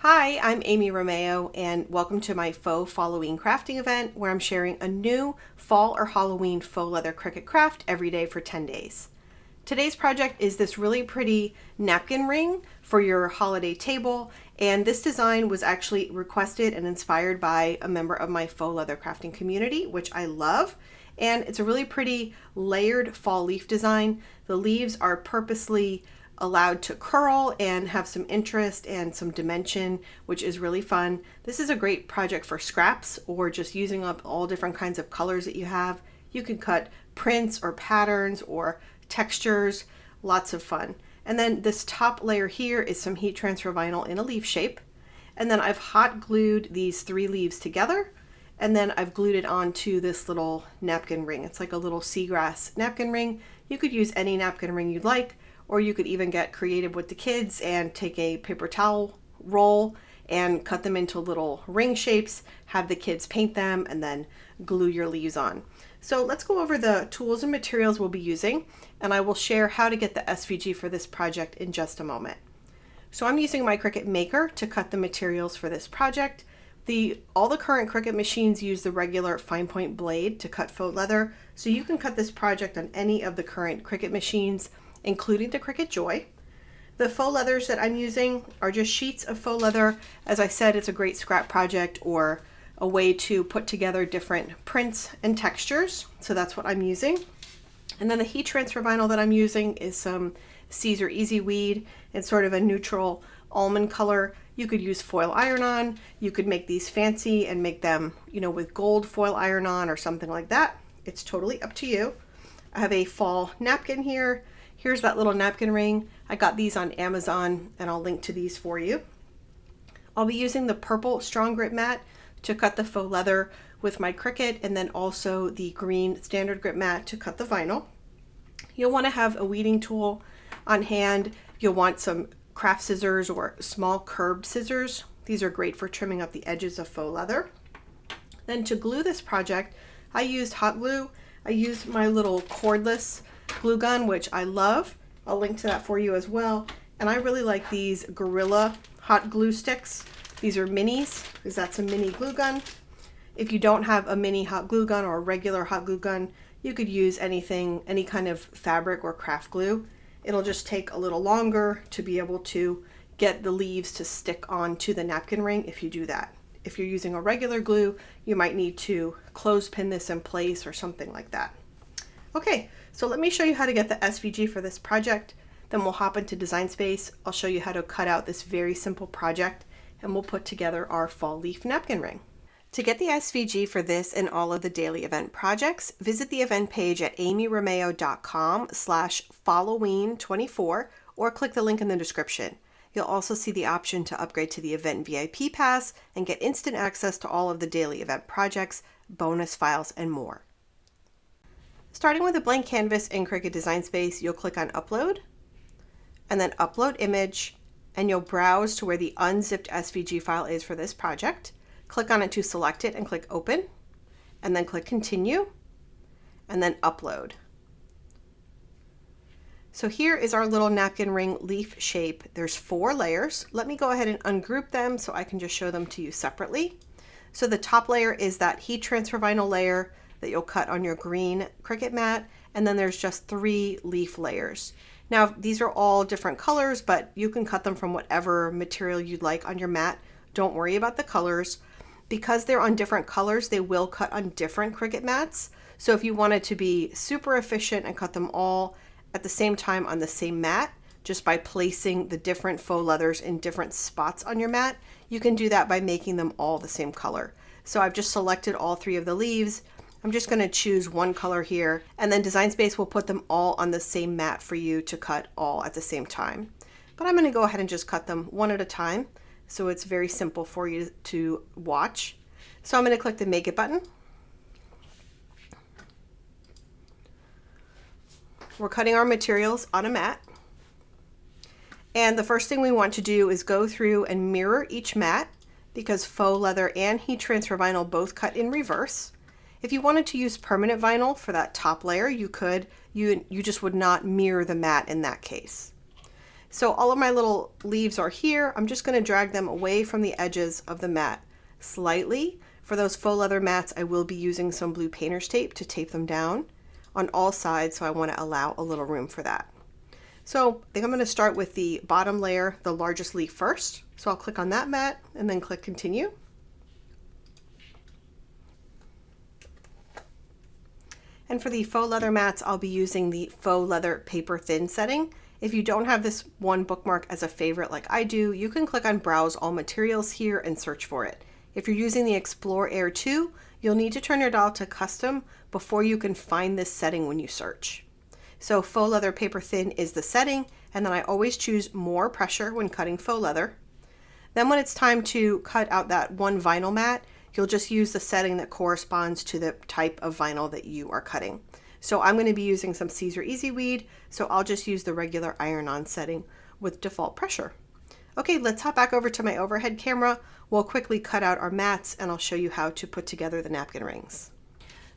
Hi, I'm Amy Romeo and welcome to my Faux Falloween Crafting Event where I'm sharing a new fall or Halloween faux leather Cricut craft every day for 10 days. Today's project is this really pretty napkin ring for your holiday table, and this design was actually requested and inspired by a member of my faux leather crafting community, which I love. And it's a really pretty layered fall leaf design. The leaves are purposely allowed to curl and have some interest and some dimension, which is really fun. This is a great project for scraps or just using up all different kinds of colors that you have. You can cut prints or patterns or textures, lots of fun. And then this top layer here is some heat transfer vinyl in a leaf shape. And then I've hot glued these 3 leaves together, and then I've glued it onto this little napkin ring. It's like a little seagrass napkin ring. You could use any napkin ring you'd like, or you could even get creative with the kids and take a paper towel roll and cut them into little ring shapes, have the kids paint them, and then glue your leaves on. So let's go over the tools and materials we'll be using, and I will share how to get the SVG for this project in just a moment. So I'm using my Cricut Maker to cut the materials for this project. All the current Cricut machines use the regular fine point blade to cut faux leather, so you can cut this project on any of the current Cricut machines, including the Cricut Joy. The faux leathers that I'm using are just sheets of faux leather. As I said, it's a great scrap project or a way to put together different prints and textures. So that's what I'm using. And then the heat transfer vinyl that I'm using is some Caesar Easy Weed in sort of a neutral almond color. You could use foil iron-on. You could make these fancy and make them, with gold foil iron-on or something like that. It's totally up to you. I have a fall napkin here. Here's that little napkin ring. I got these on Amazon and I'll link to these for you. I'll be using the purple strong grip mat to cut the faux leather with my Cricut, and then also the green standard grip mat to cut the vinyl. You'll want to have a weeding tool on hand. You'll want some craft scissors or small curved scissors. These are great for trimming up the edges of faux leather. Then to glue this project, I used hot glue. I used my little cordless glue gun, which I love. I'll link to that for you as well. And I really like these Gorilla hot glue sticks. These are minis, because that's a mini glue gun. If you don't have a mini hot glue gun or a regular hot glue gun, you could use anything, any kind of fabric or craft glue. It'll just take a little longer to be able to get the leaves to stick onto the napkin ring if you do that. If you're using a regular glue, you might need to clothespin this in place or something like that. Okay, so let me show you how to get the SVG for this project. Then we'll hop into Design Space. I'll show you how to cut out this very simple project, and we'll put together our fall leaf napkin ring. To get the SVG for this and all of the daily event projects, visit the event page at amyromeo.com/Falloween24 or click the link in the description. You'll also see the option to upgrade to the event VIP pass and get instant access to all of the daily event projects, bonus files, and more. Starting with a blank canvas in Cricut Design Space, you'll click on Upload and then Upload Image, and you'll browse to where the unzipped SVG file is for this project. Click on it to select it and click Open, and then click Continue, and then Upload. So here is our little napkin ring leaf shape. There's 4 layers. Let me go ahead and ungroup them so I can just show them to you separately. So the top layer is that heat transfer vinyl layer that you'll cut on your green Cricut mat, and then there's just 3 leaf layers. Now these are all different colors, but you can cut them from whatever material you'd like on your mat. Don't worry about the colors. Because they're on different colors, they will cut on different Cricut mats. So if you wanted to be super efficient and cut them all at the same time on the same mat, just by placing the different faux leathers in different spots on your mat, you can do that by making them all the same color. So I've just selected all 3 of the leaves. I'm just going to choose one color here, and then Design Space will put them all on the same mat for you to cut all at the same time. But I'm going to go ahead and just cut them one at a time, so it's very simple for you to watch. So I'm going to click the Make It button. We're cutting our materials on a mat. And the first thing we want to do is go through and mirror each mat, because faux leather and heat transfer vinyl both cut in reverse. If you wanted to use permanent vinyl for that top layer, you could. You just would not mirror the mat in that case. So all of my little leaves are here. I'm just going to drag them away from the edges of the mat slightly. For those faux leather mats, I will be using some blue painter's tape to tape them down on all sides, so I want to allow a little room for that. So I think I'm going to start with the bottom layer, the largest leaf first. So I'll click on that mat and then click continue. And for the faux leather mats, I'll be using the faux leather paper thin setting. If you don't have this one bookmark as a favorite like I do, you can click on Browse All Materials here and search for it. If you're using the Explore Air 2, you'll need to turn your dial to custom before you can find this setting when you search. So faux leather paper thin is the setting, and then I always choose more pressure when cutting faux leather. Then when it's time to cut out that one vinyl mat, you'll just use the setting that corresponds to the type of vinyl that you are cutting. So I'm going to be using some Caesar Easy Weed, so I'll just use the regular iron-on setting with default pressure. Okay, let's hop back over to my overhead camera. We'll quickly cut out our mats and I'll show you how to put together the napkin rings.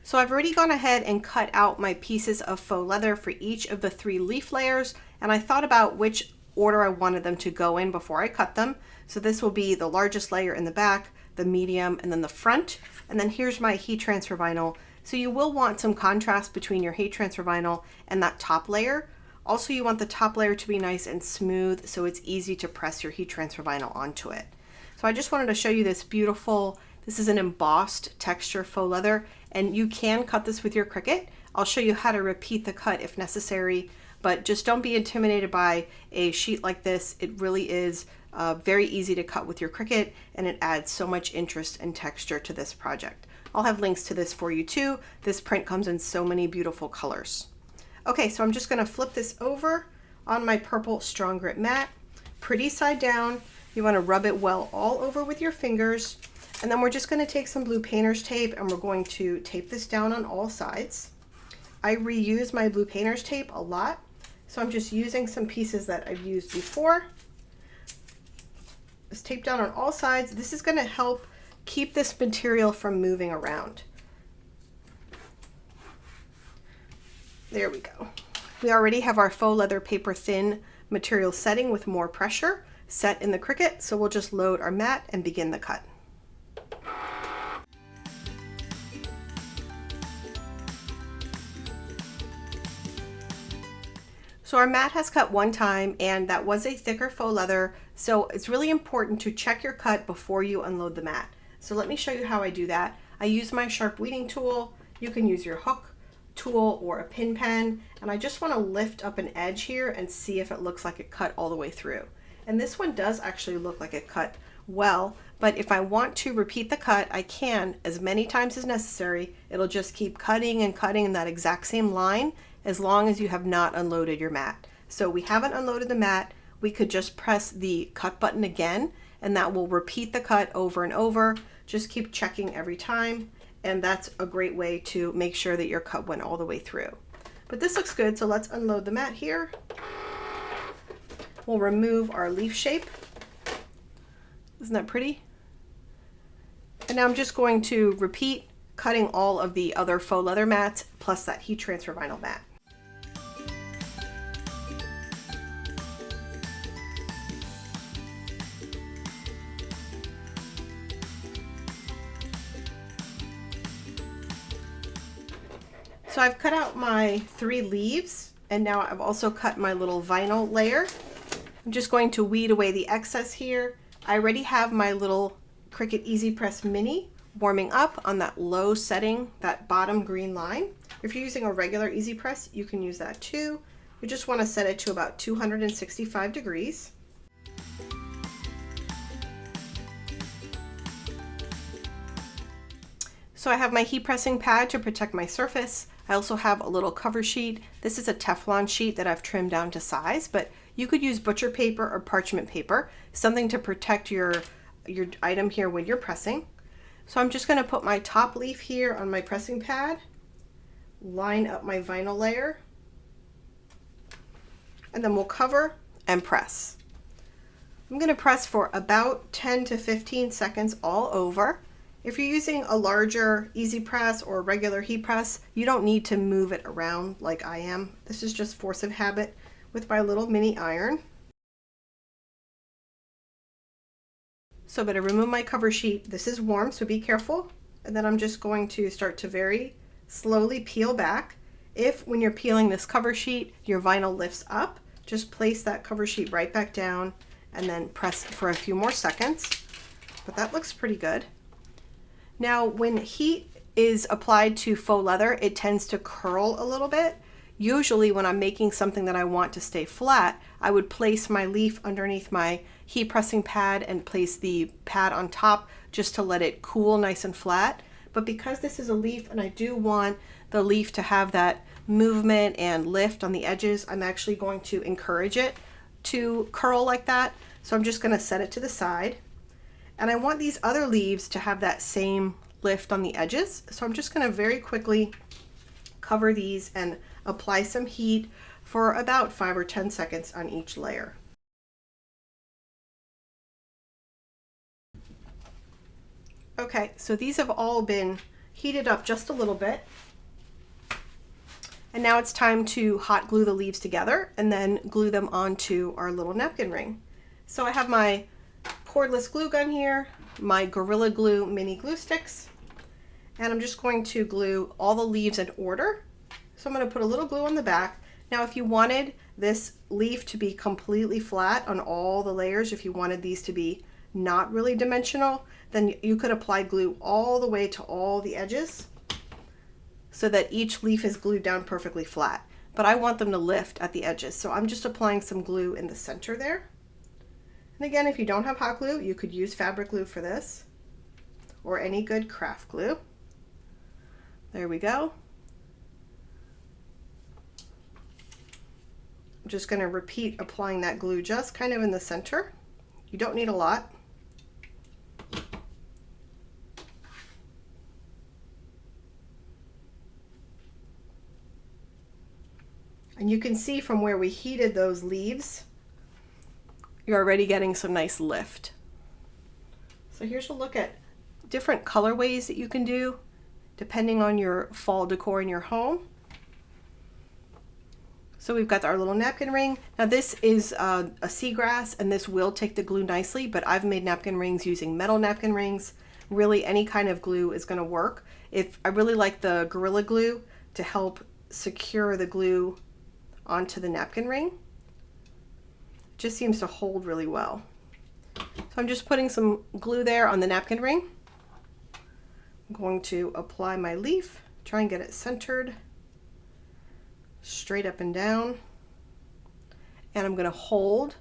So I've already gone ahead and cut out my pieces of faux leather for each of the 3 leaf layers, and I thought about which order I wanted them to go in before I cut them. So this will be the largest layer in the back, the medium, and then the front. And then here's my heat transfer vinyl. So you will want some contrast between your heat transfer vinyl and that top layer. Also, you want the top layer to be nice and smooth so it's easy to press your heat transfer vinyl onto it. So I just wanted to show you this beautiful, this is an embossed texture faux leather, and you can cut this with your Cricut. I'll show you how to repeat the cut if necessary, but just don't be intimidated by a sheet like this. It really is very easy to cut with your Cricut, and it adds so much interest and texture to this project. I'll have links to this for you too. This print comes in so many beautiful colors. Okay, so I'm just going to flip this over on my purple strong grip mat, pretty side down. You want to rub it well all over with your fingers, and then we're just going to take some blue painter's tape and we're going to tape this down on all sides. I reuse my blue painter's tape a lot, so I'm just using some pieces that I've used before. Just tape down on all sides. This is going to help keep this material from moving around. There we go. We already have our faux leather paper thin material setting with more pressure set in the Cricut, so we'll just load our mat and begin the cut. So our mat has cut one time, and that was a thicker faux leather, so it's really important to check your cut before you unload the mat. So let me show you how I do that. I use my sharp weeding tool. You can use your hook tool or a pin pen, and I just want to lift up an edge here and see if it looks like it cut all the way through. And this one does actually look like it cut well, but if I want to repeat the cut, I can as many times as necessary. It'll just keep cutting and cutting in that exact same line as long as you have not unloaded your mat. So we haven't unloaded the mat. We could just press the cut button again, and that will repeat the cut over and over. Just keep checking every time, and that's a great way to make sure that your cut went all the way through. But this looks good, so let's unload the mat here. We'll remove our leaf shape. Isn't that pretty? And now I'm just going to repeat cutting all of the other faux leather mats plus that heat transfer vinyl mat. So I've cut out my 3 leaves, and now I've also cut my little vinyl layer. I'm just going to weed away the excess here. I already have my little Cricut Easy Press Mini warming up on that low setting, that bottom green line. If you're using a regular Easy Press, you can use that too. You just want to set it to about 265 degrees. So I have my heat pressing pad to protect my surface. I also have a little cover sheet. This is a Teflon sheet that I've trimmed down to size, but you could use butcher paper or parchment paper, something to protect your item here when you're pressing. So I'm just going to put my top leaf here on my pressing pad, line up my vinyl layer, and then we'll cover and press. I'm going to press for about 10 to 15 seconds all over. If you're using a larger Easy Press or regular heat press, you don't need to move it around like I am. This is just force of habit with my little mini iron. So I'm going to remove my cover sheet. This is warm, so be careful. And then I'm just going to start to very slowly peel back. If when you're peeling this cover sheet, your vinyl lifts up, just place that cover sheet right back down and then press for a few more seconds. But that looks pretty good. Now, when heat is applied to faux leather, it tends to curl a little bit. Usually when I'm making something that I want to stay flat, I would place my leaf underneath my heat pressing pad and place the pad on top just to let it cool nice and flat. But because this is a leaf and I do want the leaf to have that movement and lift on the edges, I'm actually going to encourage it to curl like that. So I'm just going to set it to the side. And I want these other leaves to have that same lift on the edges. So I'm just going to very quickly cover these and apply some heat for about 5 or 10 seconds on each layer. Okay, so these have all been heated up just a little bit. And now it's time to hot glue the leaves together and then glue them onto our little napkin ring. So I have my cordless glue gun here, my Gorilla Glue mini glue sticks, and I'm just going to glue all the leaves in order. So I'm going to put a little glue on the back. Now if you wanted this leaf to be completely flat on all the layers, if you wanted these to be not really dimensional, then you could apply glue all the way to all the edges so that each leaf is glued down perfectly flat. But I want them to lift at the edges, so I'm just applying some glue in the center there. And again, if you don't have hot glue, you could use fabric glue for this, or any good craft glue. There we go. I'm just going to repeat applying that glue just kind of in the center. You don't need a lot. And you can see from where we heated those leaves, you're already getting some nice lift. So here's a look at different colorways that you can do depending on your fall decor in your home. So we've got our little napkin ring. Now this is a seagrass and this will take the glue nicely, but I've made napkin rings using metal napkin rings. Really any kind of glue is going to work. I really like the Gorilla Glue to help secure the glue onto the napkin ring. It just seems to hold really well. So I'm just putting some glue there on the napkin ring. I'm going to apply my leaf, try and get it centered, straight up and down. And I'm going to hold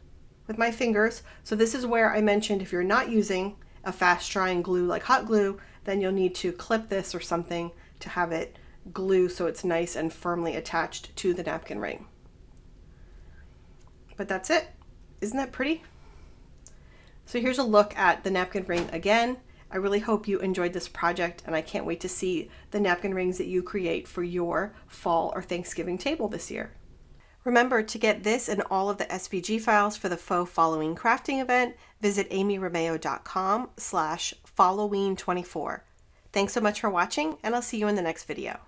with my fingers. So this is where I mentioned if you're not using a fast drying glue like hot glue, then you'll need to clip this or something to have it glue so it's nice and firmly attached to the napkin ring. But that's it. Isn't that pretty? So here's a look at the napkin ring again. I really hope you enjoyed this project and I can't wait to see the napkin rings that you create for your fall or Thanksgiving table this year. Remember to get this and all of the SVG files for the Faux Falloween Crafting Event, visit amyromeo.com/Falloween24. Thanks so much for watching and I'll see you in the next video.